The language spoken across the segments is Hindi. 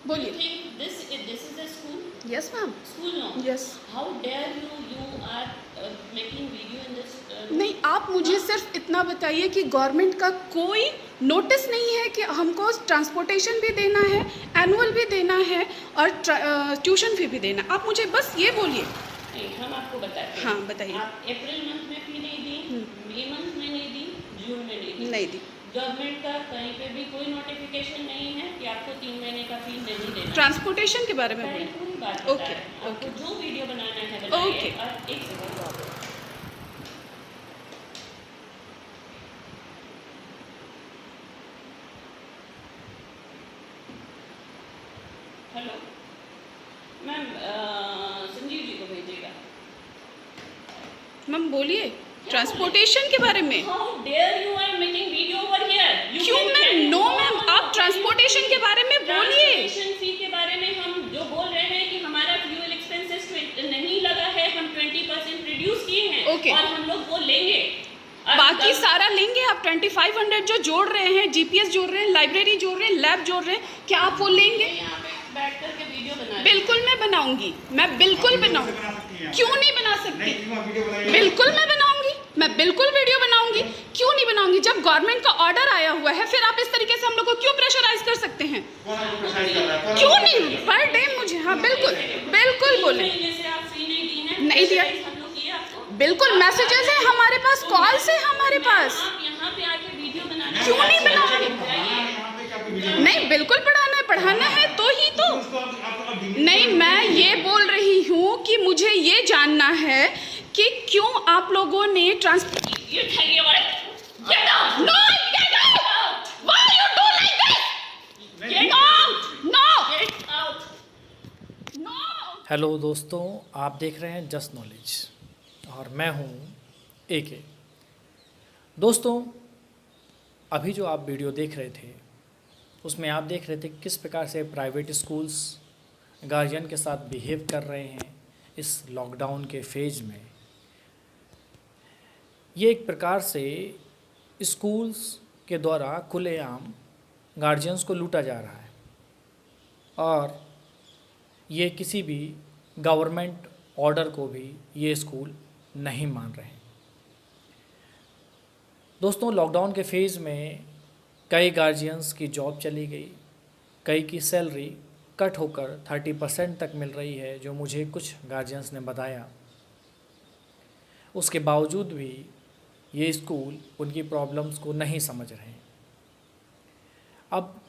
बोलिए। This is a school? Yes ma'am. School no. Yes. How dare you are making video in this? नहीं, आप मुझे सिर्फ इतना बताइए कि गवर्नमेंट का कोई नोटिस नहीं है कि हमको ट्रांसपोर्टेशन भी देना है, एनुअल भी देना है और ट्यूशन फी भी देना है। आप मुझे बस ये बोलिए। नहीं, हम आपको बताते हैं। हाँ बताइए। आप अप्रैल मंथ में फी नहीं दी, मई मंथ में नहीं दी, जून में नहीं दी। गवर्नमेंट का कहीं पे भी कोई नोटिफिकेशन नहीं है कि आपको 3 महीने का फी नहीं देना। ट्रांसपोर्टेशन के बारे में पूरी बोलिए। बात ओके आपको जो वीडियो बनाना है बनाइए। ओके। और एक second hello ma'am, Sanjeev ji को भेजिएगा। मैम बोलिए ट्रांसपोर्टेशन के बारे में। How dare you are making video over here? क्यों मैम? नो मैम, आप ट्रांसपोर्टेशन के बारे में बोलिए। ट्रांसपोर्टेशन फी के बारे में हम जो बोल रहे हैं कि हमारा फ्यूल एक्सपेंसेस नहीं लगा है, हम 20% रिड्यूस किए हैं। ओके। और हम लोग वो लेंगे। बाकी सारा लेंगे। आप 2500 जो जोड़ रहे हैं, जीपीएस जोड़ रहे हैं, लाइब्रेरी जोड़ रहे हैं, लैब जोड़ रहे हैं, क्या आप वो लेंगे? यहाँ पे बैठ करके वीडियो बना। बिल्कुल मैं बनाऊंगी, मैं बिल्कुल बनाऊंगी। क्यों नहीं बना सकती? बिल्कुल मैं बनाऊंगी, मैं बिल्कुल वीडियो बनाऊंगी। क्यों नहीं बनाऊंगी? जब गवर्नमेंट का ऑर्डर आया हुआ है, फिर आप इस तरीके से हम लोग को क्यों प्रेशराइज कर सकते हैं? क्यों नहीं? पर डे मुझे, हाँ बिल्कुल बिल्कुल बोले। नहीं दिया, बिल्कुल मैसेजेस है हमारे पास, कॉल्स है हमारे पास। यहाँ पे आके वीडियो बनाना। क्यों नहीं बनाऊंगी? नहीं, बिल्कुल पढ़ाना है तो ही तो। नहीं, मैं ये बोल रही हूँ कि मुझे ये जानना है कि क्यों आप लोगों ने हेलो दोस्तों, आप देख रहे हैं जस्ट नॉलेज और मैं हूँ AK। दोस्तों, अभी जो आप वीडियो देख रहे थे उसमें आप देख रहे थे किस प्रकार से प्राइवेट स्कूल्स गार्जियन के साथ बिहेव कर रहे हैं इस लॉकडाउन के फेज में। ये एक प्रकार से स्कूल्स के द्वारा खुलेआम गार्जियंस को लूटा जा रहा है और ये किसी भी गवर्नमेंट ऑर्डर को भी ये स्कूल नहीं मान रहे हैं। दोस्तों, लॉकडाउन के फेज़ में कई गार्जियंस की जॉब चली गई, कई की सैलरी कट होकर 30% तक मिल रही है, जो मुझे कुछ गार्जियंस ने बताया। उसके बावजूद भी ये स्कूल उनकी प्रॉब्लम्स को नहीं समझ रहे हैं। अब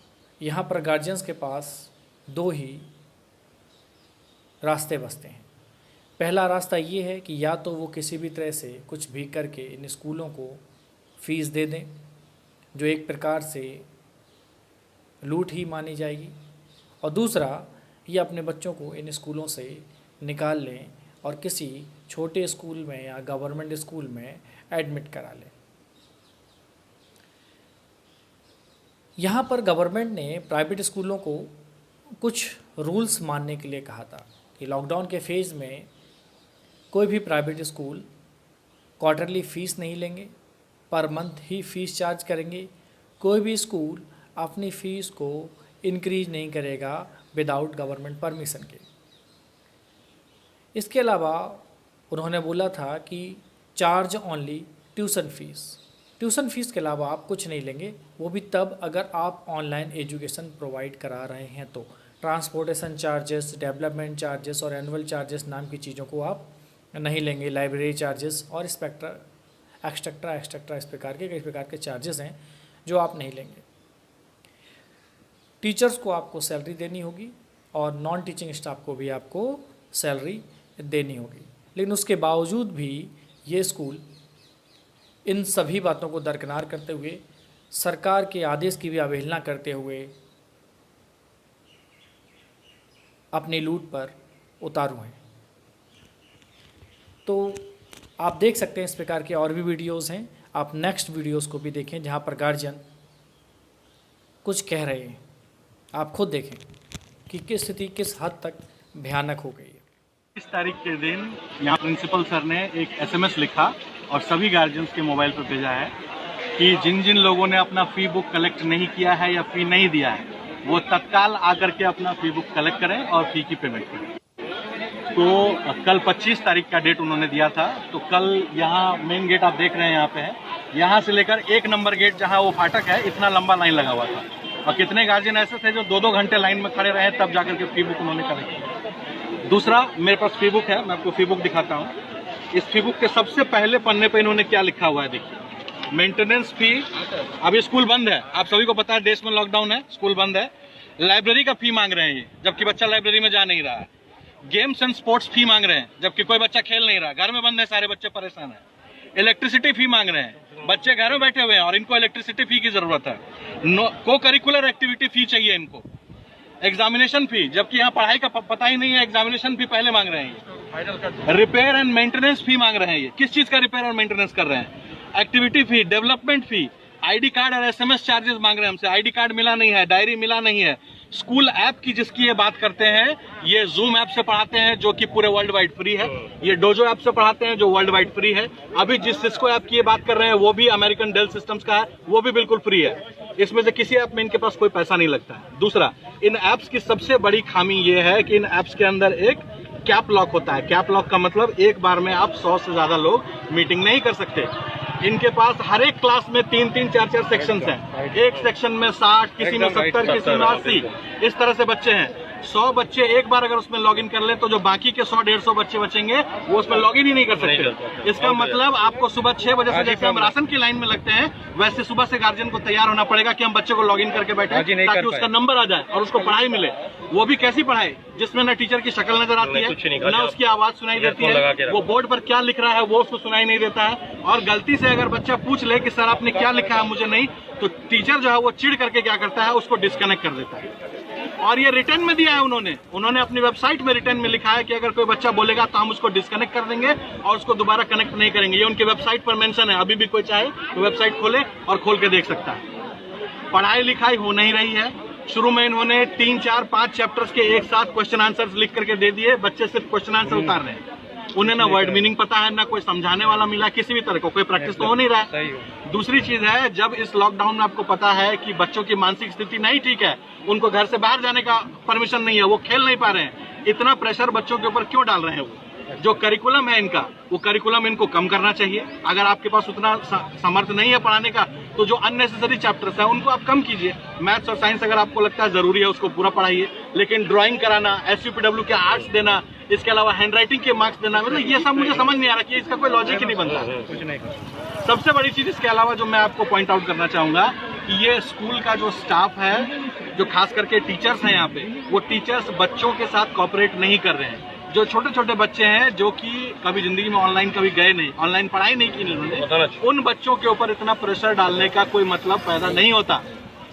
यहाँ पर गार्जियंस के पास दो ही रास्ते बचते हैं। पहला रास्ता ये है कि या तो वो किसी भी तरह से कुछ भी करके इन स्कूलों को फ़ीस दे दें, जो एक प्रकार से लूट ही मानी जाएगी, और दूसरा ये अपने बच्चों को इन स्कूलों से निकाल लें और किसी छोटे स्कूल में या गवर्नमेंट स्कूल में एडमिट करा लें। यहाँ पर गवर्नमेंट ने प्राइवेट स्कूलों को कुछ रूल्स मानने के लिए कहा था कि लॉकडाउन के फेज़ में कोई भी प्राइवेट स्कूल क्वार्टरली फ़ीस नहीं लेंगे, पर मंथ ही फ़ीस चार्ज करेंगे। कोई भी स्कूल अपनी फ़ीस को इंक्रीज नहीं करेगा विदाउट गवर्नमेंट परमिशन के। इसके अलावा उन्होंने बोला था कि चार्ज ओनली ट्यूशन फ़ीस के अलावा आप कुछ नहीं लेंगे, वो भी तब अगर आप ऑनलाइन एजुकेशन प्रोवाइड करा रहे हैं तो। ट्रांसपोर्टेशन चार्जेस, डेवलपमेंट चार्जेस और एनुअल चार्जेस नाम की चीज़ों को आप नहीं लेंगे। लाइब्रेरी चार्जेस और एक्स्ट्रा इस प्रकार के कई प्रकार के चार्जेस हैं जो आप नहीं लेंगे। टीचर्स को आपको सैलरी देनी होगी और नॉन टीचिंग स्टाफ को भी आपको सैलरी देनी होगी। लेकिन उसके बावजूद भी ये स्कूल इन सभी बातों को दरकिनार करते हुए, सरकार के आदेश की भी अवहेलना करते हुए अपनी लूट पर उतारू हैं। तो आप देख सकते हैं इस प्रकार के और भी वीडियोस हैं। आप नेक्स्ट वीडियोस को भी देखें जहां पर गार्जियन कुछ कह रहे हैं। आप खुद देखें कि किस स्थिति किस हद तक भयानक हो गई है। इस तारीख के दिन यहाँ प्रिंसिपल सर ने एक SMS लिखा और सभी गार्जियंस के मोबाइल पर भेजा है कि जिन जिन लोगों ने अपना फ़ी बुक कलेक्ट नहीं किया है या फ़ी नहीं दिया है, वो तत्काल आकर के अपना फी बुक कलेक्ट करें और फी की पेमेंट करें। तो कल 25 तारीख का डेट उन्होंने दिया था। तो कल यहाँ मेन गेट आप देख रहे हैं, यहाँ पे है, यहाँ से लेकर 1 नंबर गेट जहाँ वो फाटक है, इतना लंबा लाइन लगा हुआ था और कितने गार्जियन ऐसे थे जो 2-2 घंटे लाइन में खड़े रहे, तब जाकर के फी बुक उन्होंने कलेक्ट किया। दूसरा, मेरे पास फी बुक है, मैं आपको फी बुक दिखाता हूँ। इस फी बुक के सबसे पहले पन्ने पे इन्होंने क्या लिखा हुआ है, देखिए, मेंटेनेंस फी। अभी स्कूल बंद है, आप सभी को पता है, देश में लॉकडाउन है, स्कूल बंद है। लाइब्रेरी का फी मांग रहे हैं ये, जबकि बच्चा लाइब्रेरी में जा नहीं रहा है। गेम्स एंड स्पोर्ट्स फी मांग रहे हैं, जबकि कोई बच्चा खेल नहीं रहा, घर में बंद है, सारे बच्चे परेशान हैं। इलेक्ट्रिसिटी फी मांग रहे हैं, बच्चे घर में बैठे हुए हैं और इनको इलेक्ट्रिसिटी फी की जरूरत है। को करिकुलर एक्टिविटी फी चाहिए इनको। एग्जामिनेशन फी, जबकि यहाँ पढ़ाई का पता ही नहीं है, एग्जामिनेशन फी पहले मांग रहे हैं। रिपेयर एंड मेंटेनेंस फी मांग रहे हैं। ये किस चीज का रिपेयर और मेंटेनेंस कर रहे हैं? एक्टिविटी फी, डेवलपमेंट फी, आईडी कार्ड और एसएमएस चार्जेस मांग रहे हैं हमसे। आईडी कार्ड मिला नहीं है, डायरी मिला नहीं है। स्कूल ऐप की जिसकी ये बात करते हैं, ये जूम ऐप से पढ़ाते हैं जो कि पूरे वर्ल्ड वाइड फ्री है। ये डोजो ऐप से पढ़ाते हैं जो वर्ल्ड वाइड फ्री है। अभी जिस सिस्को ऐप की ये बात कर रहे हैं वो भी अमेरिकन डेल सिस्टम्स का है, वो भी बिल्कुल फ्री है। इसमें से किसी ऐप में इनके पास कोई पैसा नहीं लगता है। दूसरा, इन ऐप्स की सबसे बड़ी खामी ये है कि इन ऐप्स के अंदर एक कैप लॉक होता है। कैप लॉक का मतलब एक बार में आप 100 से ज्यादा लोग मीटिंग नहीं कर सकते। इनके पास हर एक क्लास में 3-3, 4-4 सेक्शंस हैं। एक सेक्शन में 60, किसी में 70, किसी में 80, इस तरह से बच्चे हैं। 100 बच्चे एक बार अगर उसमें लॉगिन कर ले तो जो बाकी के 100-150 बच्चे बचेंगे वो उसमें लॉगिन ही नहीं कर सकते। इसका मतलब आपको सुबह 6 बजे से जैसे हम राशन की लाइन में लगते हैं, वैसे सुबह से गार्जियन को तैयार होना पड़ेगा कि हम बच्चे को लॉगिन करके बैठे ताकि उसका नंबर आ जाए और उसको पढ़ाई मिले। वो भी कैसी पढ़ाई, जिसमें ना टीचर की शक्ल नजर आती है, ना उसकी आवाज सुनाई देती है, वो बोर्ड पर क्या लिख रहा है वो उसको सुनाई नहीं देता है। और गलती से अगर बच्चा पूछ ले कि सर आपने क्या लिखा है मुझे नहीं, तो टीचर जो है वो चिढ़ करके क्या करता है, उसको डिस्कनेक्ट कर देता है। और ये रिटर्न में दिया है उन्होंने अपनी वेबसाइट में रिटर्न में लिखा है कि अगर कोई बच्चा बोलेगा तो हम उसको डिस्कनेक्ट कर देंगे और उसको दोबारा कनेक्ट नहीं करेंगे। ये उनकी वेबसाइट पर मेंशन है। अभी भी कोई चाहे तो वेबसाइट खोले और खोल के देख सकता है। पढ़ाई लिखाई हो नहीं रही है। शुरू में इन्होंने 3, 4, 5 चैप्टर्स के एक साथ क्वेश्चन आंसर्स लिख करके दे दिए। बच्चे सिर्फ क्वेश्चन आंसर उतार रहे हैं। उन्हें ना वर्ड मीनिंग पता है, ना कोई समझाने वाला मिला, किसी भी तरह को कोई प्रैक्टिस तो हो नहीं रहा है। दूसरी चीज है, जब इस लॉकडाउन में आपको पता है कि बच्चों की मानसिक स्थिति नहीं ठीक है, उनको घर से बाहर जाने का परमिशन नहीं है, वो खेल नहीं पा रहे हैं, इतना प्रेशर बच्चों के ऊपर क्यों डाल रहे हैं? वो जो करिकुलम है इनका, वो करिकुलम इनको कम करना चाहिए। अगर आपके पास उतना सामर्थ्य नहीं है पढ़ाने का, तो जो अननेसेसरी चैप्टर्स है उनको आप कम कीजिए। मैथ्स और साइंस अगर आपको लगता है जरूरी है उसको पूरा पढ़ाइए, लेकिन ड्राइंग कराना, SUPW के आर्ट्स देना, इसके अलावा हैंडराइटिंग के मार्क्स देना, मतलब ये सब मुझे समझ नहीं आ रहा कि इसका कोई लॉजिक ही नहीं बनता। कुछ नहीं। सबसे बड़ी चीज इसके अलावा जो मैं आपको पॉइंट आउट करना चाहूंगा कि ये स्कूल का जो स्टाफ है, जो खास करके टीचर्स हैं यहाँ पे, वो टीचर्स बच्चों के साथ कॉपरेट नहीं कर रहे हैं। जो छोटे छोटे बच्चे हैं जो कि कभी जिंदगी में ऑनलाइन कभी गए नहीं, ऑनलाइन पढ़ाई नहीं की इन्होंने, उन बच्चों के ऊपर इतना प्रेशर डालने का कोई मतलब पैदा नहीं होता।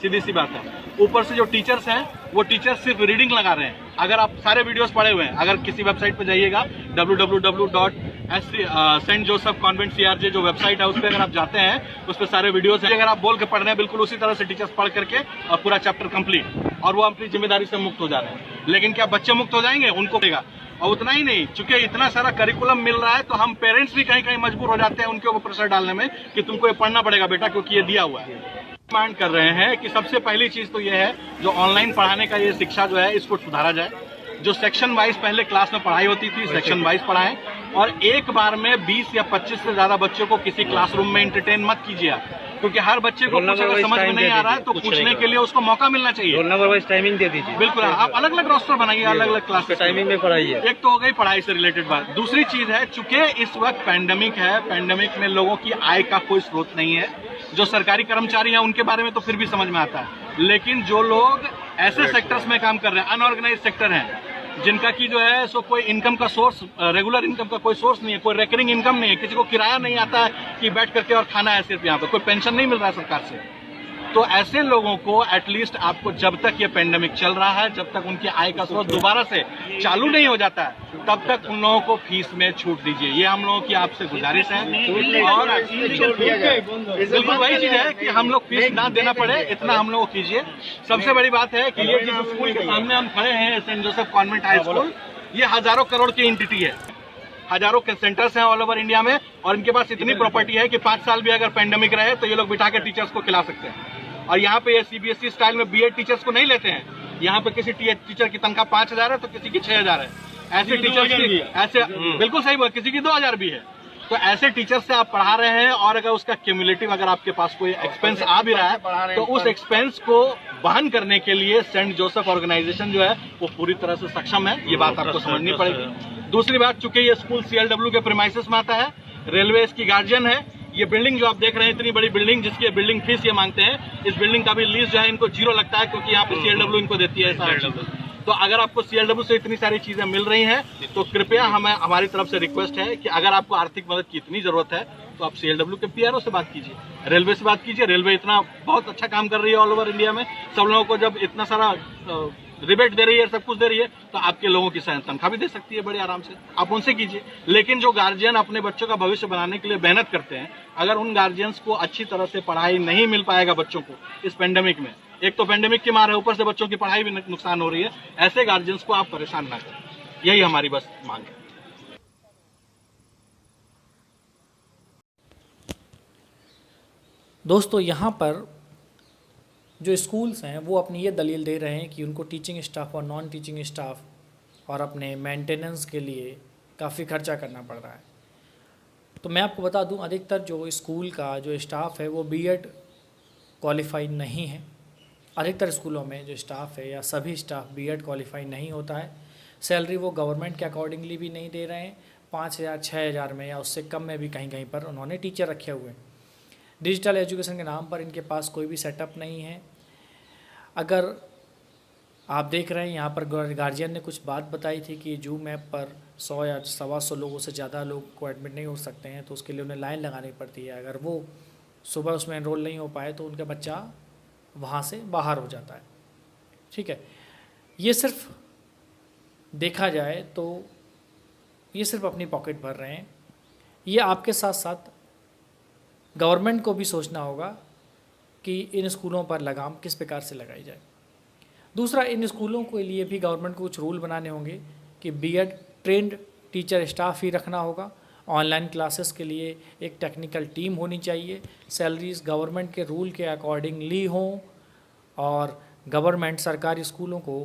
सीधी सी बात है। ऊपर से जो टीचर्स हैं वो टीचर्स सिर्फ रीडिंग लगा रहे हैं। अगर आप सारे वीडियोस पढ़े हुए हैं, अगर किसी वेबसाइट पे जाइएगा www.stjosephconvent.crj जो वेबसाइट है उस पर अगर आप जाते हैं, उस पर सारे वीडियोस हैं। अगर आप बोल के पढ़ रहे हैं बिल्कुल उसी तरह से टीचर्स पढ़ करके और पूरा चैप्टर कंप्लीट, और वो अपनी जिम्मेदारी से मुक्त हो जा रहे हैं। लेकिन क्या बच्चे मुक्त हो जाएंगे? उनको देगा। और उतना ही नहीं, चूंकि इतना सारा करिकुलम मिल रहा है तो हम पेरेंट्स भी कहीं कहीं मजबूर हो जाते हैं उनके ऊपर प्रेशर डालने में कि तुमको ये पढ़ना पड़ेगा बेटा, क्योंकि ये दिया हुआ है। मांग कर रहे हैं कि सबसे पहली चीज तो ये है, जो ऑनलाइन पढ़ाने का ये शिक्षा जो है इसको सुधारा जाए। जो सेक्शन वाइज पहले क्लास में पढ़ाई होती थी, सेक्शन वाइज पढ़ाएं, और एक बार में 20 या 25 से ज्यादा बच्चों को किसी क्लासरूम में एंटरटेन मत कीजिए, क्योंकि हर बच्चे को कुछ अगर समझ में नहीं आ रहा है तो पूछने के लिए उसको मौका मिलना चाहिए। रोल नंबर वाइज टाइमिंग दे दीजिए। बिल्कुल, आप अलग अलग रोस्टर बनाइए, अलग अलग क्लास टाइमिंग में पढ़ाइए। एक तो हो गई पढ़ाई से रिलेटेड बात। दूसरी चीज है, चूंकि इस वक्त पैंडेमिक है, पैंडेमिक में लोगों की आय का कोई स्रोत नहीं है। जो सरकारी कर्मचारी हैं उनके बारे में तो फिर भी समझ में आता है, लेकिन जो लोग ऐसे सेक्टर्स में काम कर रहे हैं, अनऑर्गेनाइज सेक्टर हैं, जिनका की जो है सो कोई इनकम का सोर्स, रेगुलर इनकम का कोई सोर्स नहीं है, कोई रेकरिंग इनकम नहीं है, किसी को किराया नहीं आता है कि बैठ करके और खाना है सिर्फ, यहाँ पे कोई पेंशन नहीं मिल रहा है सरकार से, तो ऐसे लोगों को एटलीस्ट आपको जब तक ये पेंडेमिक चल रहा है, जब तक उनकी आय का स्रोत दोबारा से चालू नहीं हो जाता है, तब तक उन लोगों को फीस में छूट दीजिए। ये हम लोगों की आपसे गुजारिश है। और बिल्कुल वही चीज है कि हम लोग फीस ना देना पड़े, इतना हम लोग कीजिए। सबसे बड़ी बात है कि ये जिस स्कूल के सामने हम खड़े हैं, Saint Joseph Convent High School, ये हजारों करोड़ की एंटिटी है, हजारों के सेंटर्स हैं ऑल ओवर इंडिया में, और इनके पास इतनी प्रॉपर्टी है कि 5 साल भी अगर पेंडेमिक रहे तो ये लोग बिठा के टीचर्स को खिला सकते हैं। और यहाँ पे ये CBSE स्टाइल में BEd टीचर्स को नहीं लेते हैं। यहाँ पे किसी टीचर की तनख्वाह 5,000 है तो किसी की 6,000 है। ऐसे टीचर्स की ऐसे बिल्कुल सही बात, किसी की 2,000 भी है। तो ऐसे टीचर से आप पढ़ा रहे हैं और अगर उसका क्यूमुलेटिव अगर आपके पास कोई एक्सपेंस आ भी रहा है तो उस एक्सपेंस को वहन करने के लिए सेंट जोसेफ ऑर्गेनाइजेशन जो है वो पूरी तरह से सक्षम है। ये बात आपको समझनी पड़ेगी। दूसरी बात, चूंकि ये स्कूल CLW के प्रीमाइसेस में आता है, रेलवे इसकी गार्जियन है। ये बिल्डिंग जो आप देख रहे हैं, इतनी बड़ी बिल्डिंग जिसकी बिल्डिंग फीस ये मांगते हैं, इस बिल्डिंग का भी लीज जो है इनको 0 लगता है क्योंकि यहाँ पे CLW इनको देती है। तो अगर आपको CLW से इतनी सारी चीजें मिल रही हैं तो कृपया हमारी तरफ से रिक्वेस्ट है कि अगर आपको आर्थिक मदद की इतनी जरूरत है तो आप CLW के PRO से बात कीजिए, रेलवे से बात कीजिए। रेलवे इतना बहुत अच्छा काम कर रही है ऑल ओवर इंडिया में। सब लोगों को जब इतना सारा रिबेट दे रही है, सब कुछ दे रही है, तो आपके लोगों की तनख्वाह भी दे सकती है बड़े आराम से। आप उनसे कीजिए। लेकिन जो गार्जियन अपने बच्चों का भविष्य बनाने के लिए मेहनत करते हैं, अगर उन गार्जियंस को अच्छी तरह से पढ़ाई नहीं मिल पाएगा बच्चों को इस पेंडेमिक में, एक तो पेंडेमिक की मार है, ऊपर से बच्चों की पढ़ाई भी नुकसान हो रही है, ऐसे गार्जियंस को आप परेशान ना करें। यही हमारी बस मांग है। दोस्तों, यहाँ पर जो स्कूल्स हैं वो अपनी ये दलील दे रहे हैं कि उनको टीचिंग स्टाफ और नॉन टीचिंग स्टाफ और अपने मेंटेनेंस के लिए काफ़ी खर्चा करना पड़ रहा है। तो मैं आपको बता दूं, अधिकतर जो स्कूल का जो स्टाफ है वो BEd क्वालिफाइड नहीं है। अधिकतर स्कूलों में जो स्टाफ है या सभी स्टाफ BEd क्वालिफाइड नहीं होता है। सैलरी वो गवर्नमेंट के अकॉर्डिंगली भी नहीं दे रहे हैं। 5,000 6,000 में या उससे कम में भी कहीं कहीं पर उन्होंने टीचर रखे हुए हैं। डिजिटल एजुकेशन के नाम पर इनके पास कोई भी सेटअप नहीं है। अगर आप देख रहे हैं यहाँ पर गार्जियन ने कुछ बात बताई थी कि जूम ऐप पर 100 या 125 लोगों से ज़्यादा लोग को एडमिट नहीं हो सकते हैं, तो उसके लिए उन्हें लाइन लगानी पड़ती है। अगर वो सुबह उसमें एनरोल नहीं हो पाए तो उनका बच्चा वहाँ से बाहर हो जाता है। ठीक है, ये सिर्फ देखा जाए तो ये सिर्फ अपनी पॉकेट भर रहे हैं। ये आपके साथ साथ गवर्नमेंट को भी सोचना होगा कि इन स्कूलों पर लगाम किस प्रकार से लगाई जाए। दूसरा, इन स्कूलों के लिए भी गवर्नमेंट को कुछ रूल बनाने होंगे कि BEd ट्रेंड टीचर स्टाफ ही रखना होगा। ऑनलाइन क्लासेस के लिए एक टेक्निकल टीम होनी चाहिए। सैलरीज गवर्नमेंट के रूल के अकॉर्डिंगली हों और गवर्नमेंट सरकारी स्कूलों को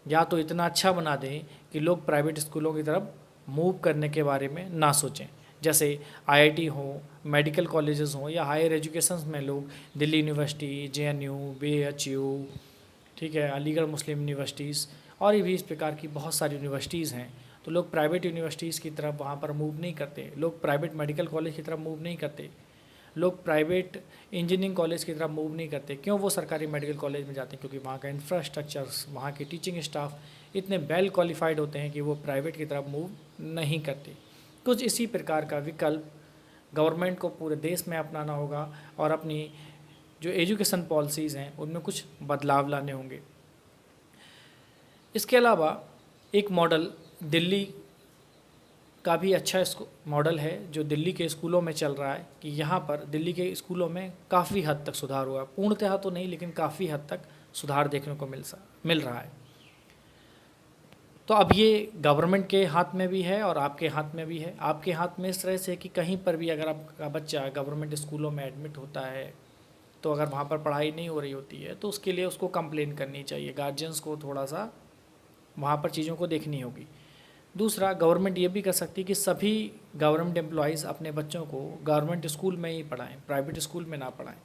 या तो इतना अच्छा बना दें कि लोग प्राइवेट स्कूलों की तरफ मूव करने के बारे में ना सोचें। जैसे IIT हो, मेडिकल कॉलेजेस हों या हायर एजुकेशन में लोग दिल्ली यूनिवर्सिटी, JNU, BHU, ठीक है, अलीगढ़ मुस्लिम यूनिवर्सिटीज़ और भी इस प्रकार की बहुत सारी यूनिवर्सिटीज़ हैं, तो लोग प्राइवेट यूनिवर्सिटीज़ की तरफ वहाँ पर मूव नहीं करते। लोग प्राइवेट मेडिकल कॉलेज की तरफ मूव नहीं करते। लोग प्राइवेट इंजीनियरिंग कॉलेज की तरफ मूव नहीं करते। क्यों वो सरकारी मेडिकल कॉलेज में जाते हैं? क्योंकि वहाँ का इंफ्रास्ट्रक्चर्स, वहाँ के टीचिंग स्टाफ इतने वेल क्वालिफाइड होते हैं कि वो प्राइवेट की तरफ मूव नहीं करते। कुछ इसी प्रकार का विकल्प गवर्नमेंट को पूरे देश में अपनाना होगा और अपनी जो एजुकेशन पॉलिसीज़ हैं उनमें कुछ बदलाव लाने होंगे। इसके अलावा एक मॉडल दिल्ली का भी अच्छा मॉडल है जो दिल्ली के स्कूलों में चल रहा है कि यहाँ पर दिल्ली के स्कूलों में काफ़ी हद तक सुधार हुआ है। पूर्णतः तो नहीं, लेकिन काफ़ी हद तक सुधार देखने को मिल रहा है। तो अब ये गवर्नमेंट के हाथ में भी है और आपके हाथ में भी है। आपके हाथ में इस तरह से कि कहीं पर भी अगर आपका बच्चा गवर्नमेंट स्कूलों में एडमिट होता है तो अगर वहाँ पर पढ़ाई नहीं हो रही होती है तो उसके लिए उसको कंप्लेन करनी चाहिए। गार्जियंस को थोड़ा सा वहाँ पर चीज़ों को देखनी होगी। दूसरा, गवर्नमेंट ये भी कर सकती है कि सभी गवर्नमेंट एम्प्लॉयज़ अपने बच्चों को गवर्नमेंट स्कूल में ही पढ़ाएं, प्राइवेट स्कूल में ना पढ़ाएं।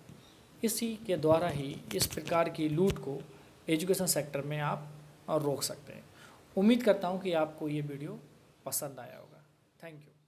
इसी के द्वारा ही इस प्रकार की लूट को एजुकेशन सेक्टर में आप रोक सकते हैं। उम्मीद करता हूँ कि आपको ये वीडियो पसंद आया होगा। Thank you.